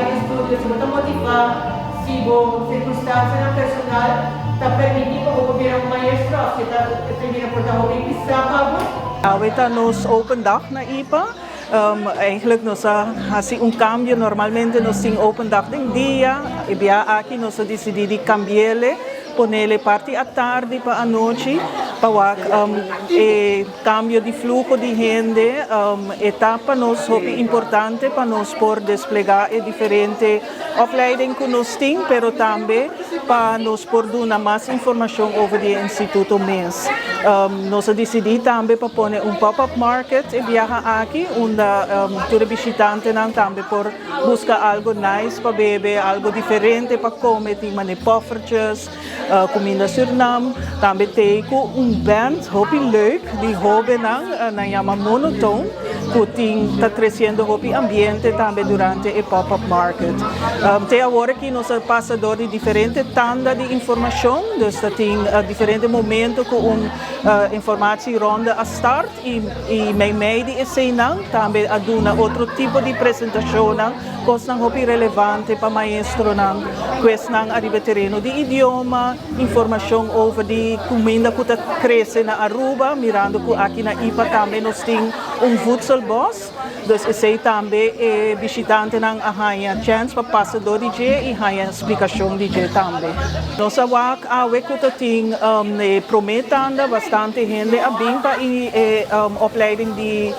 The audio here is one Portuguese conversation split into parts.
estudos, para motivar, se a circunstância personal está permitindo o governo maestro, se está termina por dar o bem We hebben ons open dag na IPA. Eigenlijk nos hasi un cambio, normalmente nos ting open dag ding dia, e bia aqui nos decidi cambiarle, ponerle parte à tarde para a noite, para e cambio de fluxo de gente, etapa nos hopi importante para nos por desplegar e diferente opleiding que nos ting, pero também para nos por dar mais informação over o instituto mês. Nós decidimos também para pôr pop-up market e viajar aqui, onde todo visitante também por buscar algo nice para beber, algo diferente para comer, tipo poffertjes, comida Suriname. Também tem band, hopi leuk, die hobby na chama monotoon, que está crescendo hopi ambiente também durante o pop-up market. Tem agora que nós passamos de diferentes tandas de informação, dus tem diferentes momentos com informatie ronda a start e meio de cena também a dar outro tipo de apresentação que não é relevante para maestro questão arriba terreno de idioma, informação over de comida que está crescendo na Aruba, mirando que aqui na IPA também nós temos voedselbos, dus esse também é visitante não a chance para passar do DJ e a explicação DJ também. Nós a que tem prometendo bastante gente a bem para a opleiding de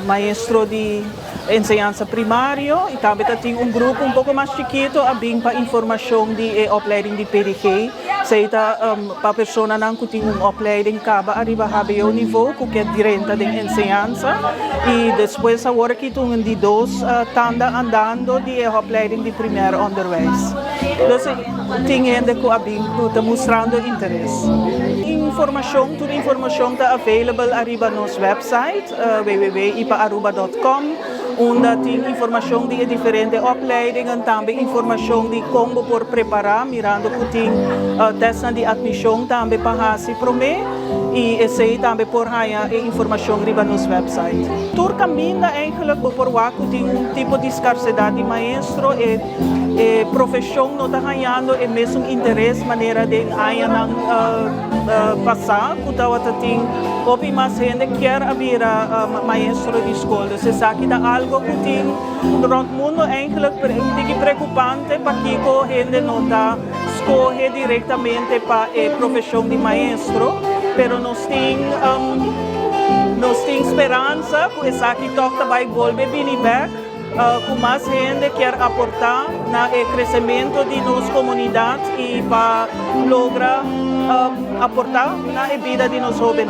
maestro de enseñanza primário e também tem grupo pouco mais chiquito a bem para informação de opleiding de PDG, seja para pessoa que tem opleiding acaba arriba a o nível que é direita de enseñanza e depois agora que tem de dois tanda andando de opleiding de primeiro onderwijs. Então tem gente que a bem está mostrando interesse. Toda informação está available arriba no nosso website www.ipaaruba.com, onde tem informação de diferentes opleidingen e também informação de como por preparar, mirando que tem testes de admissão também para se prometer e esse também por ganhar informação arriba no nosso website. Tur caminho eigenlijk por waku tem tipo de escassez de maestro e profissão não está ganhando e mesmo interesse maneira de ganhar passar, que tem hopi mais gente quer abrir maestro de escola. Se sabe que algo que tem durante o mundo eigenlijk preocupante para que a gente não está escolhe diretamente para a profissão de maestro, pero nós temos esperança que essa aqui toca vai voltar back, com mais gente quer aportar no crescimento de nossa comunidade e para lograr aportar na vida de nossos jovens.